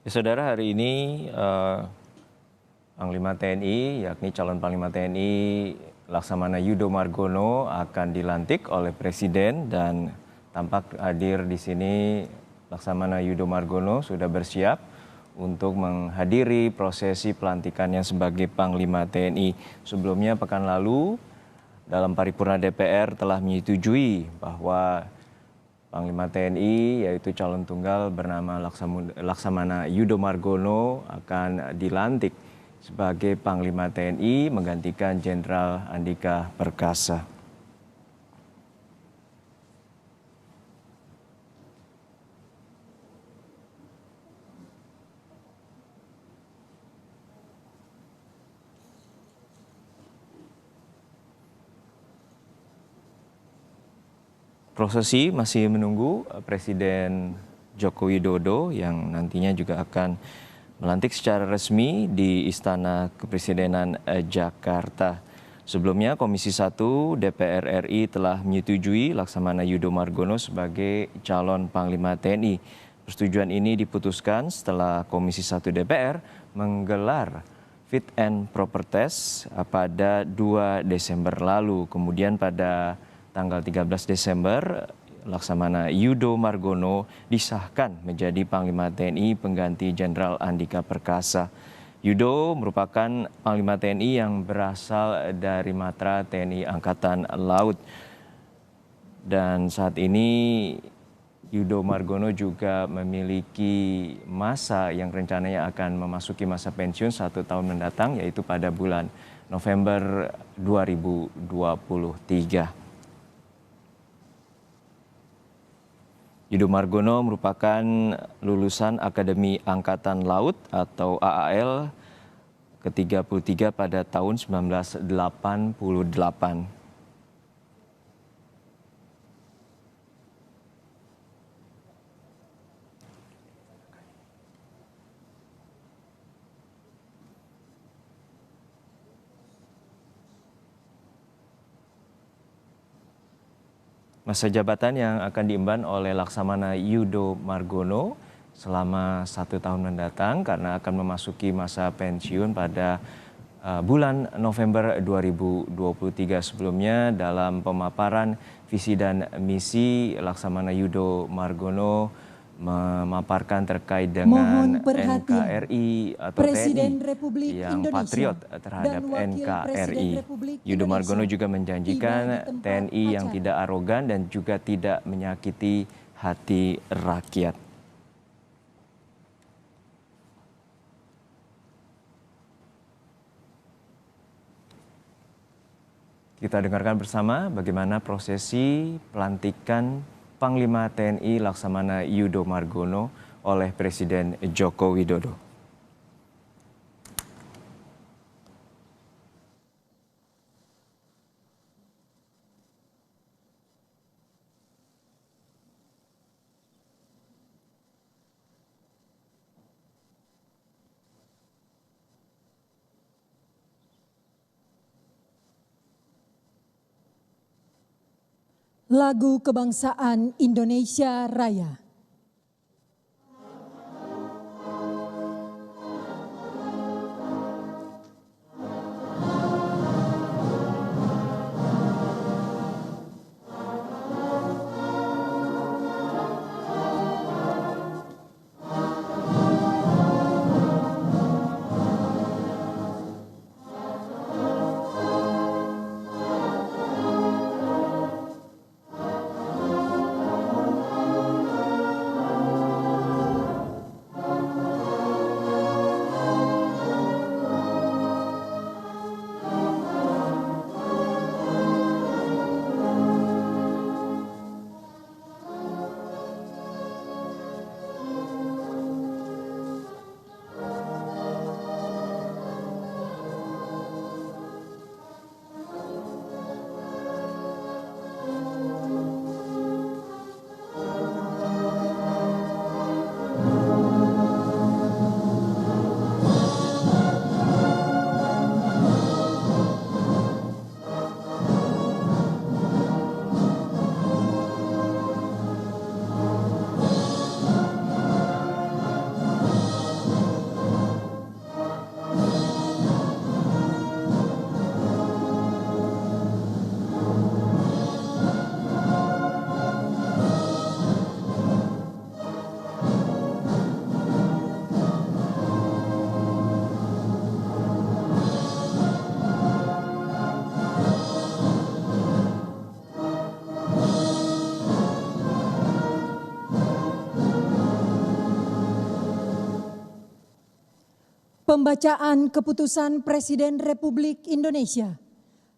Ya, Saudara, hari ini Panglima TNI, yakni calon Panglima TNI Laksamana Yudo Margono akan dilantik oleh Presiden dan tampak hadir di sini Laksamana Yudo Margono sudah bersiap untuk menghadiri prosesi pelantikannya sebagai Panglima TNI. Sebelumnya pekan lalu dalam paripurna DPR telah menyetujui bahwa Panglima TNI yaitu calon tunggal bernama Laksamana Yudo Margono akan dilantik sebagai Panglima TNI menggantikan Jenderal Andika Perkasa. Prosesi masih menunggu Presiden Joko Widodo yang nantinya juga akan melantik secara resmi di Istana Kepresidenan Jakarta. Sebelumnya Komisi 1 DPR RI telah menyetujui Laksamana Yudo Margono sebagai calon Panglima TNI. Persetujuan ini diputuskan setelah Komisi 1 DPR menggelar fit and proper test pada 2 Desember lalu. Kemudian pada tanggal 13 Desember, Laksamana Yudo Margono disahkan menjadi Panglima TNI pengganti Jenderal Andika Perkasa. Yudo merupakan Panglima TNI yang berasal dari Matra TNI Angkatan Laut. Dan saat ini Yudo Margono juga memiliki masa yang rencananya akan memasuki masa pensiun 1 tahun mendatang, yaitu pada bulan November 2023. Yudo Margono merupakan lulusan Akademi Angkatan Laut atau AAL ke-33 pada tahun 1988. Masa jabatan yang akan diemban oleh Laksamana Yudo Margono selama 1 tahun mendatang karena akan memasuki masa pensiun pada bulan November 2023. Sebelumnya dalam pemaparan visi dan misi, Laksamana Yudo Margono memaparkan terkait dengan NKRI atau Presiden TNI Republik yang Indonesia patriot terhadap dan Wakil Presiden NKRI. Republik Yudo Margono Indonesia juga tiba menjanjikan di tempat TNI yang acara. tidak arogan dan juga tidak menyakiti hati rakyat. Kita dengarkan bersama bagaimana prosesi pelantikan Panglima TNI Laksamana Yudo Margono oleh Presiden Joko Widodo. Lagu Kebangsaan Indonesia Raya. Pembacaan Keputusan Presiden Republik Indonesia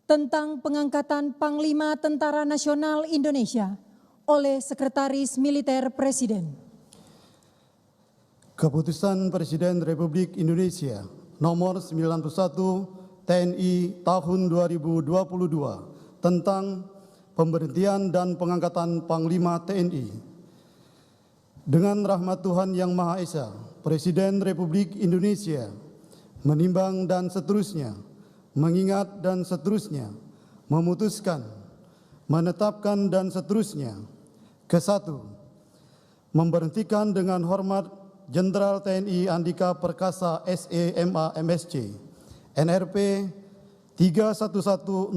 tentang pengangkatan Panglima Tentara Nasional Indonesia oleh Sekretaris Militer Presiden. Keputusan Presiden Republik Indonesia nomor 91 TNI tahun 2022 tentang pemberhentian dan pengangkatan Panglima TNI. Dengan rahmat Tuhan Yang Maha Esa, Presiden Republik Indonesia menimbang dan seterusnya, mengingat dan seterusnya, memutuskan, menetapkan dan seterusnya. Kesatu, memberhentikan dengan hormat Jenderal TNI Andika Perkasa SE.MA MSc, NRP 31100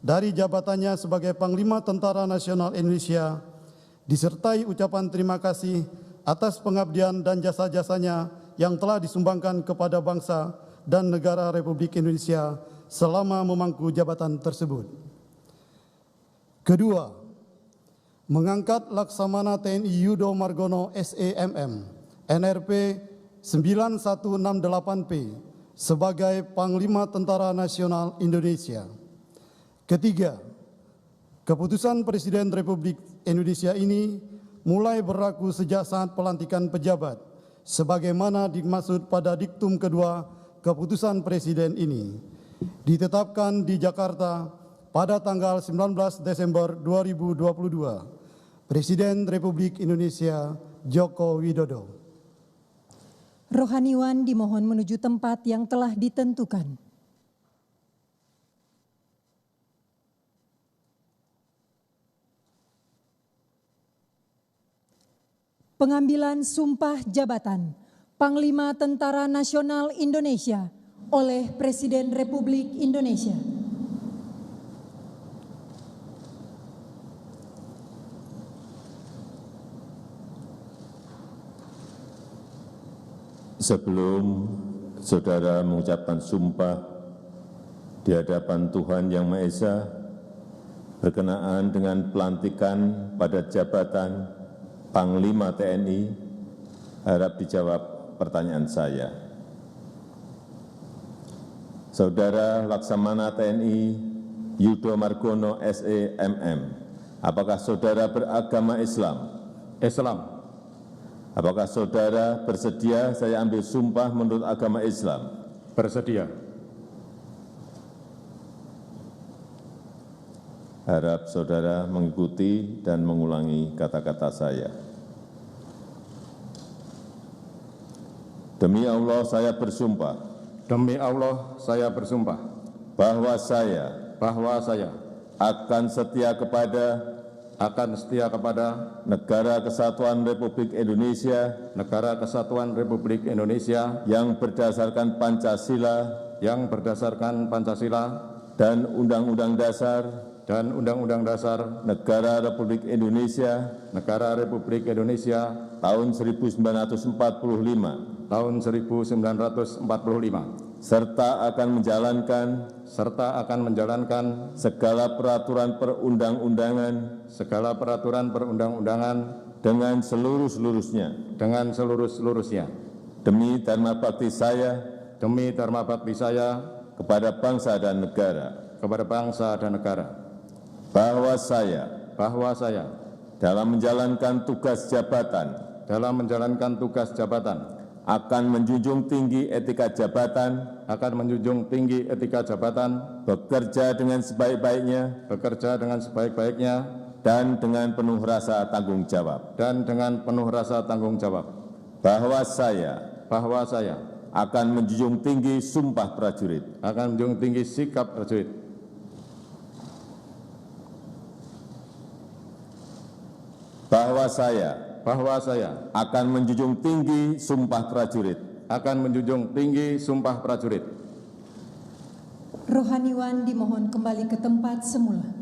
dari jabatannya sebagai Panglima Tentara Nasional Indonesia, disertai ucapan terima kasih atas pengabdian dan jasa-jasanya yang telah disumbangkan kepada bangsa dan negara Republik Indonesia selama memangku jabatan tersebut. Kedua, mengangkat Laksamana TNI Yudo Margono SE.MM NRP 9168P sebagai Panglima Tentara Nasional Indonesia. Ketiga, keputusan Presiden Republik Indonesia ini mulai berlaku sejak saat pelantikan pejabat, sebagaimana dimaksud pada diktum kedua keputusan Presiden ini, ditetapkan di Jakarta pada tanggal 19 Desember 2022. Presiden Republik Indonesia Joko Widodo. Rohaniwan dimohon menuju tempat yang telah ditentukan. Pengambilan sumpah jabatan Panglima Tentara Nasional Indonesia oleh Presiden Republik Indonesia. Sebelum saudara mengucapkan sumpah di hadapan Tuhan Yang Maha Esa berkenaan dengan pelantikan pada jabatan Panglima TNI, harap dijawab pertanyaan saya. Saudara Laksamana TNI Yudo Margono SE.MM, apakah saudara beragama Islam? Islam. Apakah saudara bersedia saya ambil sumpah menurut agama Islam? Bersedia. Harap saudara mengikuti dan mengulangi kata-kata saya. Demi Allah saya bersumpah. Demi Allah saya bersumpah. Bahwa saya akan setia kepada Negara Kesatuan Republik Indonesia yang berdasarkan Pancasila dan Undang-Undang Dasar Negara Republik Indonesia tahun 1945 serta akan menjalankan segala peraturan perundang-undangan dengan seluruh-seluruhnya demi dharma bakti saya kepada bangsa dan negara, bahwa saya dalam menjalankan tugas jabatan akan menjunjung tinggi etika jabatan, bekerja dengan sebaik-baiknya, dan dengan penuh rasa tanggung jawab, bahwa saya akan menjunjung tinggi sumpah prajurit, sikap prajurit, bahwa saya akan menjunjung tinggi sumpah prajurit. Rohaniwan dimohon kembali ke tempat semula.